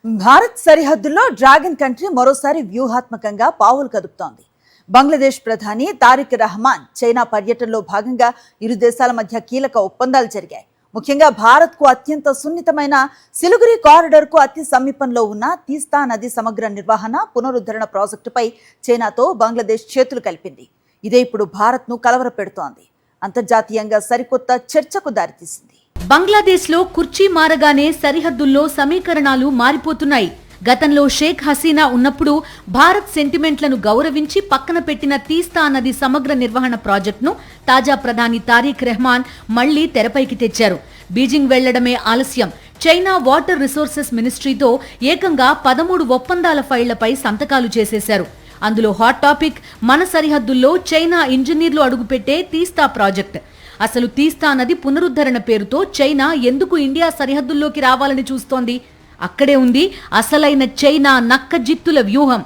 భారత్ సరిహద్దుల్లో dragon country మరోసారి వ్యూహాత్మకంగా పావులు కదుపుతోంది. బంగ్లాదేశ్ ప్రధాని తారిక్ రహమాన్ చైనా పర్యటనలో భాగంగా ఇరు దేశాల మధ్య కీలక ఒప్పందాలు జరిగాయి. ముఖ్యంగా భారత్కు అత్యంత సున్నితమైన సిలిగురి కారిడార్కు అతి సమీపంలో ఉన్న తీస్తా నది సమగ్ర నిర్వహణ పునరుద్ధరణ ప్రాజెక్టుపై చైనాతో బంగ్లాదేశ్ చేతులు కలిపింది. ఇదే ఇప్పుడు భారత్ను కలవరపెడుతోంది. అంతర్జాతీయంగా సరికొత్త చర్చకు దారితీసింది. బంగ్లాదేశ్లో కుర్చీ మారగానే సరిహద్దుల్లో సమీకరణాలు మారిపోతున్నాయి. గతంలో షేక్ హసీనా ఉన్నప్పుడు భారత్ సెంటిమెంట్లను గౌరవించి పక్కన పెట్టిన తీస్తా నది సమగ్ర నిర్వహణ ప్రాజెక్టును తాజా ప్రధాని తారిక్ రెహమాన్ మళ్లీ తెరపైకి తెచ్చారు. బీజింగ్ వెళ్లడమే ఆలస్యం. చైనా వాటర్ రిసోర్సెస్ మినిస్ట్రీతో ఏకంగా 13 ఒప్పందాల ఫైళ్లపై సంతకాలు చేసేశారు. అందులో హాట్ టాపిక్ మన సరిహద్దుల్లో చైనా ఇంజనీర్లు అడుగుపెట్టే తీస్తా ప్రాజెక్ట్. అసలు తీస్తా నది పునరుద్ధరణ పేరుతో చైనా ఎందుకు ఇండియా సరిహద్దుల్లోకి రావాలని చూస్తోంది? అక్కడే ఉంది అసలైన చైనా నక్కజిత్తుల వ్యూహం.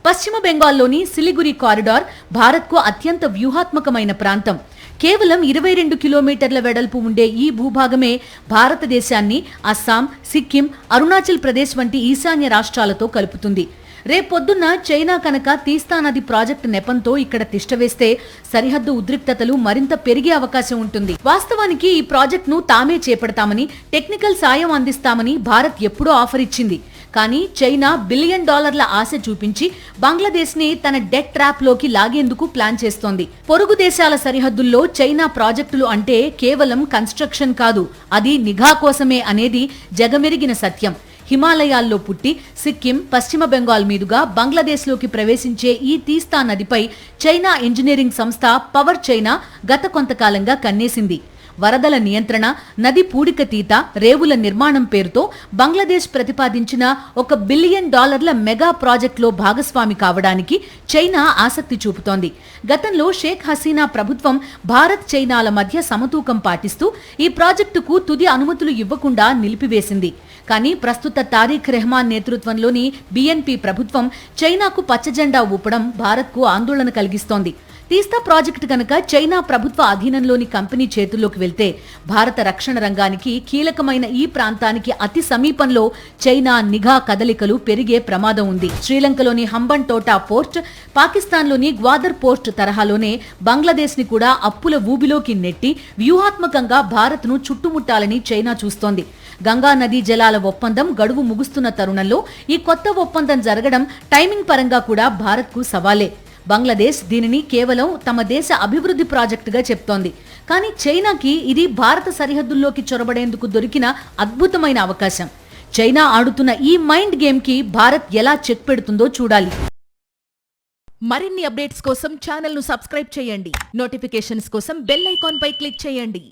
పశ్చిమ బెంగాల్లోని సిలిగురి కారిడార్ భారత్కు అత్యంత వ్యూహాత్మకమైన ప్రాంతం. కేవలం 22 కిలోమీటర్ల వెడల్పు ఉండే ఈ భూభాగమే భారతదేశాన్ని అస్సాం, సిక్కిం, అరుణాచల్ ప్రదేశ్ వంటి ఈశాన్య రాష్ట్రాలతో కలుపుతుంది. రేపొద్దున్న చైనా కనుక తీస్తా నది ప్రాజెక్టు నెపంతో ఇక్కడ తిష్టవేస్తే సరిహద్దు ఉద్రిక్తతలు మరింత పెరిగే అవకాశం ఉంటుంది. వాస్తవానికి ఈ ప్రాజెక్టును తామే చేపడతామని, టెక్నికల్ సాయం అందిస్తామని భారత్ ఎప్పుడో ఆఫర్ ఇచ్చింది. కానీ చైనా $1 బిలియన్ ఆశ చూపించి బంగ్లాదేశ్ ని తన డెట్ ట్రాప్ లోకి లాగేందుకు ప్లాన్ చేస్తోంది. పొరుగు దేశాల సరిహద్దుల్లో చైనా ప్రాజెక్టులు అంటే కేవలం కన్స్ట్రక్షన్ కాదు, అది నిఘా కోసమే అనేది జగమెరిగిన సత్యం. హిమాలయాల్లో పుట్టి సిక్కిం, పశ్చిమ బెంగాల్ మీదుగా బంగ్లాదేశ్లోకి ప్రవేశించే ఈ తీస్తా నదిపై చైనా ఇంజనీరింగ్ సంస్థ పవర్ చైనా గత కొంతకాలంగా కన్నేసింది. వరదల నియంత్రణ, నది పూడికతీత, రేవుల నిర్మాణం పేరుతో బంగ్లాదేశ్ ప్రతిపాదించిన $1 బిలియన్ మెగా ప్రాజెక్టులో భాగస్వామి కావడానికి చైనా ఆసక్తి చూపుతోంది. గతంలో షేక్ హసీనా ప్రభుత్వం భారత్ చైనాల మధ్య సమతూకం పాటిస్తూ ఈ ప్రాజెక్టుకు తుది అనుమతులు ఇవ్వకుండా నిలిపివేసింది. కానీ ప్రస్తుత తారిక్ రెహమాన్ నేతృత్వంలోని బీఎన్పీ ప్రభుత్వం చైనాకు పచ్చజెండా ఊపడం భారత్కు ఆందోళన కలిగిస్తోంది. తీస్తా ప్రాజెక్టు కనుక చైనా ప్రభుత్వ అధీనంలోని కంపెనీ చేతుల్లోకి వెళ్తే భారత రక్షణ రంగానికి కీలకమైన ఈ ప్రాంతానికి అతి సమీపంలో చైనా నిఘా కదలికలు పెరిగే ప్రమాదం ఉంది. శ్రీలంకలోని హంబన్ టోటా పోర్ట్, పాకిస్తాన్లోని గ్వాదర్ పోర్ట్ తరహాలోనే బంగ్లాదేశ్ ని కూడా అప్పుల ఊబిలోకి నెట్టి వ్యూహాత్మకంగా భారత్ను చుట్టుముట్టాలని చైనా చూస్తోంది. గంగా నదీ జలాల ఒప్పందం గడువు ముగుస్తున్న తరుణంలో ఈ కొత్త ఒప్పందం జరగడం టైమింగ్ పరంగా కూడా భారత్కు సవాలే. బంగ్లాదేశ్ దీనిని కేవలం తమ దేశ అభివృద్ధి ప్రాజెక్టుగా చెప్తోంది. కానీ చైనాకి ఇది భారత సరిహద్దుల్లోకి చొరబడేందుకు దొరికిన అద్భుతమైన అవకాశం. చైనా ఆడుతున్న ఈ మైండ్ గేమ్ కి భారత్ ఎలా చెక్ పెడుతుందో చూడాలి. మరిన్ని అప్డేట్స్ కోసం ఛానల్ ను సబ్స్క్రైబ్ చేయండి. నోటిఫికేషన్స్ కోసం బెల్ ఐకాన్ పై క్లిక్ చేయండి.